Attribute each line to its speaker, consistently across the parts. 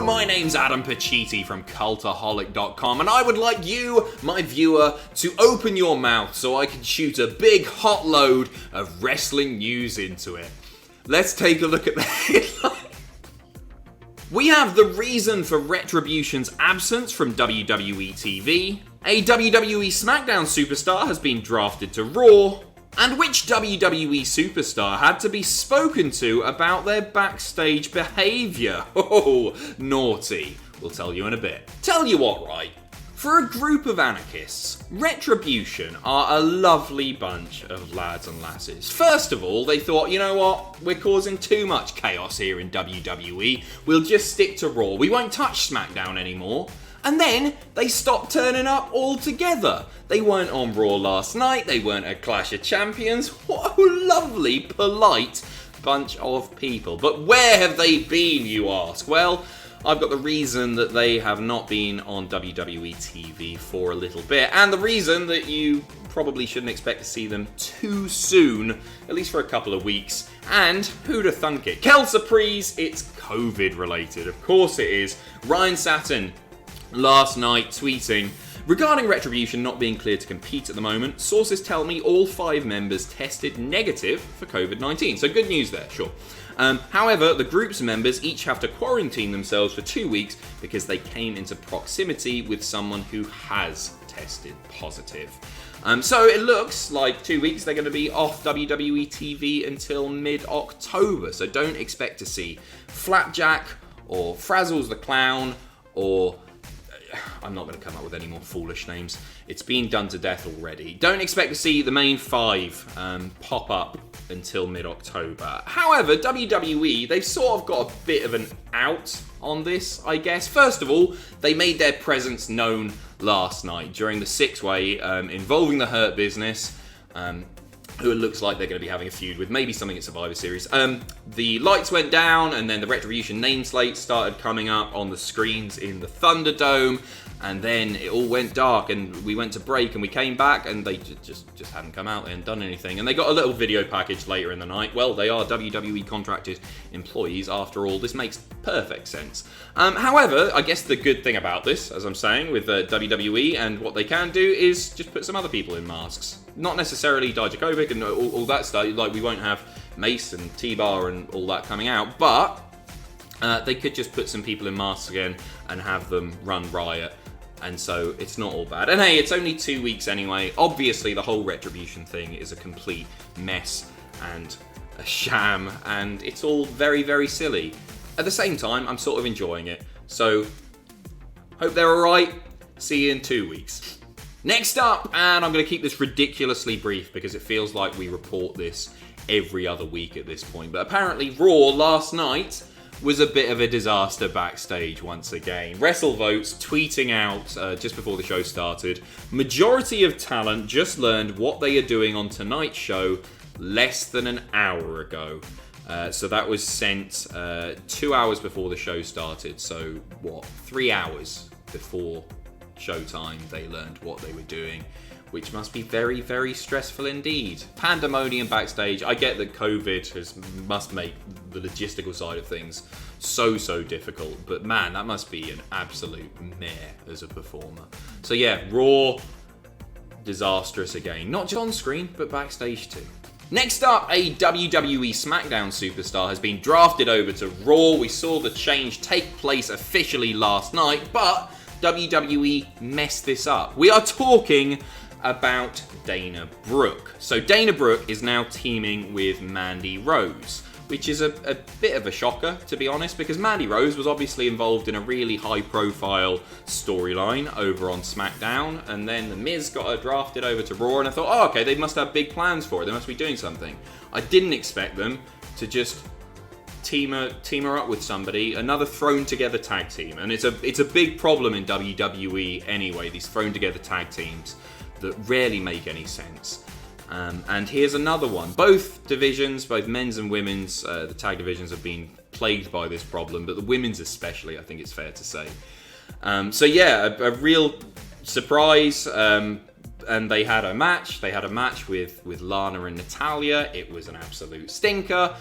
Speaker 1: Hello, my name's Adam Pacitti from Cultaholic.com, and I would like you, my viewer, to open your mouth so I can shoot a big hot load of wrestling news into it. Let's take a look at the headline. We have the reason for Retribution's absence from WWE TV, a WWE SmackDown Superstar has been drafted to Raw, and which WWE Superstar had to be spoken to about their backstage behaviour. Oh, naughty. We'll tell you in a bit. Tell you what, right? For a group of anarchists, Retribution are a lovely bunch of lads and lasses. First of all, they thought, you know what? We're causing too much chaos here in WWE. We'll just stick to Raw. We won't touch SmackDown anymore. And then they stopped turning up altogether. They weren't on Raw last night. They weren't at Clash of Champions. What a lovely, polite bunch of people. But where have they been, you ask? Well, I've got the reason that they have not been on WWE TV for a little bit, and the reason that you probably shouldn't expect to see them too soon, at least for a couple of weeks. And who'da thunk it? Quelle surprise, it's COVID related. Of course it is. Ryan Satin last night tweeting, regarding Retribution not being cleared to compete at the moment, sources tell me all 5 members tested negative for COVID-19. So good news there, sure. However, the group's members each have to quarantine themselves for 2 weeks because they came into proximity with someone who has tested positive. So it looks like 2 weeks they're going to be off WWE TV until mid-October. So don't expect to see Flapjack or Frazzles the Clown or... I'm not going to come up with any more foolish names. It's been done to death already. Don't expect to see the main 5 pop up until mid-October. However, WWE, they've sort of got a bit of an out on this, I guess. First of all, they made their presence known last night during the 6-way involving the Hurt Business, who it looks like they're going to be having a feud with, maybe something at Survivor Series. The lights went down, and then the Retribution nameslate started coming up on the screens in the Thunderdome, and then it all went dark, and we went to break, and we came back, and they just hadn't come out and done anything. And they got a little video package later in the night. Well, they are WWE contracted employees after all. This makes perfect sense. However, I guess the good thing about this, as I'm saying, with WWE and what they can do is just put some other people in masks. Not necessarily Dijakovic and all that stuff. Like, we won't have Mace and T-Bar and all that coming out, but they could just put some people in masks again and have them run riot. And so it's not all bad. And hey, it's only 2 weeks anyway. Obviously, the whole Retribution thing is a complete mess and a sham, and it's all very, very silly. At the same time, I'm sort of enjoying it. So, hope they're alright. See you in 2 weeks. Next up, and I'm going to keep this ridiculously brief because it feels like we report this every other week at this point. But apparently, Raw last night was a bit of a disaster backstage once again. WrestleVotes tweeting out just before the show started, majority of talent just learned what they are doing on tonight's show less than an hour ago. So that was sent 2 hours before the show started. So 3 hours before showtime they learned what they were doing, which must be very, very stressful indeed. Pandemonium backstage. I get that COVID must make the logistical side of things so difficult, but man, that must be an absolute mare as a performer. So yeah, Raw, disastrous again. Not just on screen, but backstage too. Next up, a WWE SmackDown Superstar has been drafted over to Raw. We saw the change take place officially last night, but WWE messed this up. We are talking about Dana Brooke. So Dana Brooke is now teaming with Mandy Rose, which is a bit of a shocker, to be honest, because Mandy Rose was obviously involved in a really high-profile storyline over on SmackDown, and then The Miz got her drafted over to Raw, and I thought, oh, okay, they must have big plans for it. They must be doing something. I didn't expect them to just team her up with somebody, another thrown together tag team, and it's a big problem in WWE anyway. These thrown together tag teams that rarely make any sense. And here's another one. Both divisions, both men's and women's, the tag divisions have been plagued by this problem, but the women's especially, I think it's fair to say. So yeah, a real surprise. And they had a match. They had a match with Lana and Natalya. It was an absolute stinker.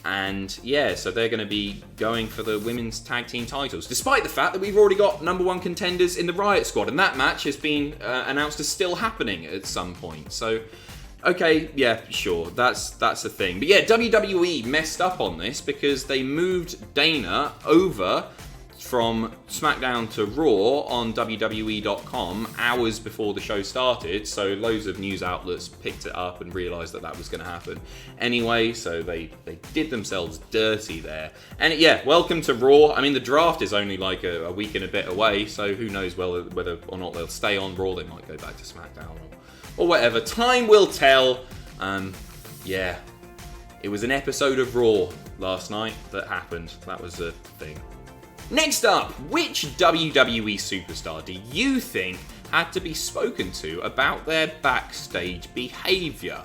Speaker 1: And yeah, so they're going to be going for the women's tag team titles, despite the fact that we've already got number one contenders in the Riot Squad, and that match has been announced as still happening at some point. So, okay, yeah, sure, that's the thing. But yeah, WWE messed up on this because they moved Dana over from SmackDown to Raw on WWE.com hours before the show started, so loads of news outlets picked it up and realised that was going to happen anyway, so they did themselves dirty there. And yeah, welcome to Raw. I mean, the draft is only like a week and a bit away, so who knows whether or not they'll stay on Raw. They might go back to SmackDown or whatever. Time will tell. Yeah, it was an episode of Raw last night that happened. That was a thing. Next up, which WWE superstar do you think had to be spoken to about their backstage behaviour?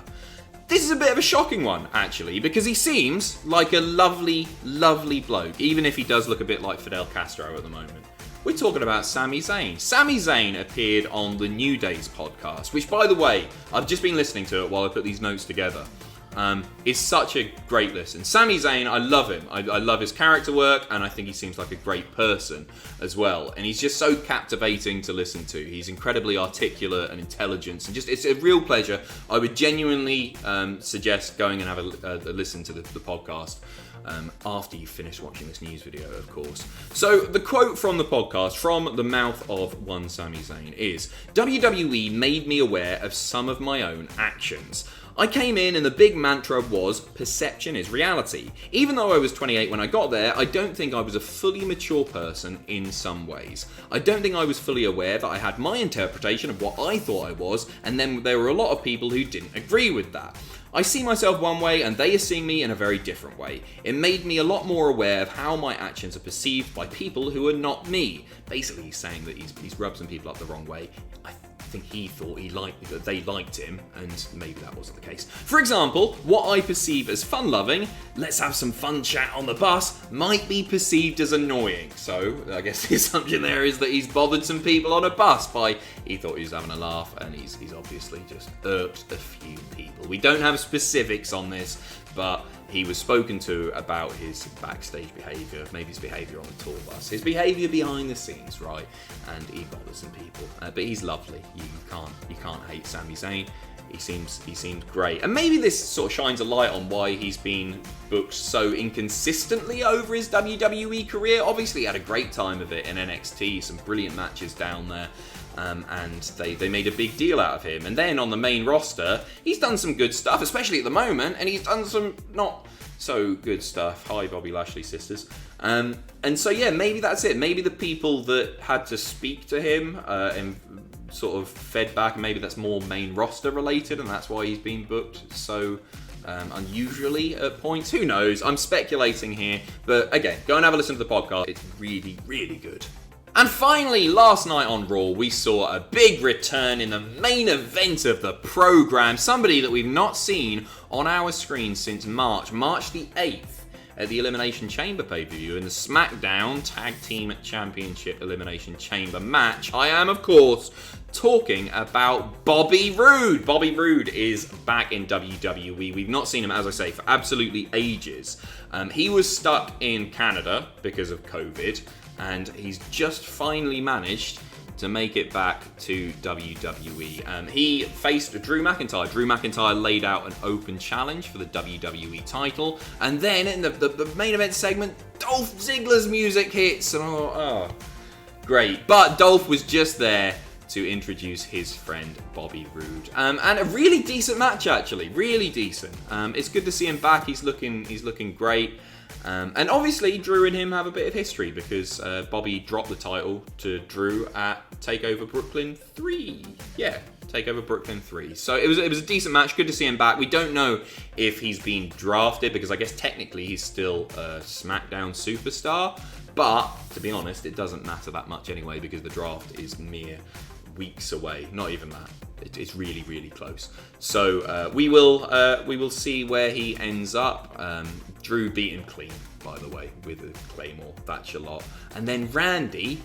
Speaker 1: This is a bit of a shocking one, actually, because he seems like a lovely, lovely bloke, even if he does look a bit like Fidel Castro at the moment. We're talking about Sami Zayn. Sami Zayn appeared on the New Days podcast, which, by the way, I've just been listening to it while I put these notes together. It's such a great listen. Sami Zayn, I love him. I love his character work, and I think he seems like a great person as well. And he's just so captivating to listen to. He's incredibly articulate and intelligent, and it's a real pleasure. I would genuinely suggest going and have a listen to the podcast after you finish watching this news video, of course. So the quote from the podcast, from the mouth of one Sami Zayn, is, "WWE made me aware of some of my own actions. I came in and the big mantra was, perception is reality. Even though I was 28 when I got there, I don't think I was a fully mature person in some ways. I don't think I was fully aware that I had my interpretation of what I thought I was, and then there were a lot of people who didn't agree with that. I see myself one way and they are seeing me in a very different way. It made me a lot more aware of how my actions are perceived by people who are not me." Basically, he's saying that he's rubbed some people up the wrong way. I think he thought that they liked him, and maybe that wasn't the case. "For example, what I perceive as fun-loving, let's have some fun chat on the bus, might be perceived as annoying." So I guess the assumption there is that he's bothered some people on a bus by, he thought he was having a laugh, and he's obviously just irked a few people. We don't have specifics on this, but he was spoken to about his backstage behaviour, maybe his behaviour on the tour bus, his behaviour behind the scenes, right? And he bothers some people, but he's lovely. You can't hate Sami Zayn. He seems great, and maybe this sort of shines a light on why he's been booked so inconsistently over his WWE career. Obviously, he had a great time of it in NXT, some brilliant matches down there. And they made a big deal out of him. And then on the main roster, he's done some good stuff, especially at the moment, and he's done some not so good stuff. Hi, Bobby Lashley sisters. And so, yeah, maybe that's it. Maybe the people that had to speak to him and sort of fed back, maybe that's more main roster related, and that's why he's been booked so unusually at points. Who knows? I'm speculating here. But again, go and have a listen to the podcast. It's really, really good. And finally, last night on Raw, we saw a big return in the main event of the program. Somebody that we've not seen on our screen since March the 8th, at the Elimination Chamber pay-per-view in the SmackDown Tag Team Championship Elimination Chamber match. I am, of course, talking about Bobby Roode. Bobby Roode is back in WWE. We've not seen him, as I say, for absolutely ages. He was stuck in Canada because of COVID, and he's just finally managed to make it back to WWE. He faced Drew McIntyre. Drew McIntyre laid out an open challenge for the WWE title, and then in the main event segment, Dolph Ziggler's music hits, and oh, great. But Dolph was just there to introduce his friend Bobby Roode, and a really decent match, actually, really decent. It's good to see him back. He's looking great. And obviously, Drew and him have a bit of history because Bobby dropped the title to Drew at TakeOver Brooklyn 3. Yeah, TakeOver Brooklyn 3. So it was a decent match. Good to see him back. We don't know if he's been drafted because I guess technically he's still a SmackDown Superstar. But to be honest, it doesn't matter that much anyway because the draft is mere weeks away. Not even that. It's really, really close. So we will see where he ends up. Drew beat him clean, by the way, with a Claymore. That's a lot. And then Randy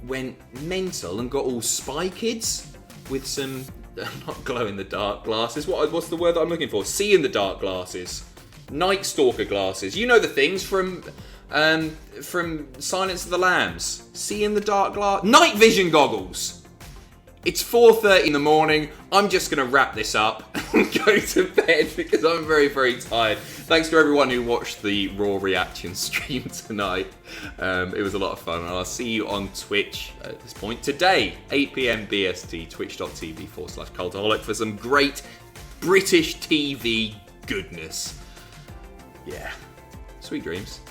Speaker 1: went mental and got all Spy Kids with some not glow in the dark glasses. What's the word that I'm looking for? See in the dark glasses. Night Stalker glasses. You know the things from Silence of the Lambs. See in the dark glass. Night vision goggles. It's 4:30 in the morning. I'm just going to wrap this up and go to bed because I'm very, very tired. Thanks to everyone who watched the Raw reaction stream tonight. It was a lot of fun. And I'll see you on Twitch at this point today, 8 p.m. BST, twitch.tv/Cultaholic for some great British TV goodness. Yeah. Sweet dreams.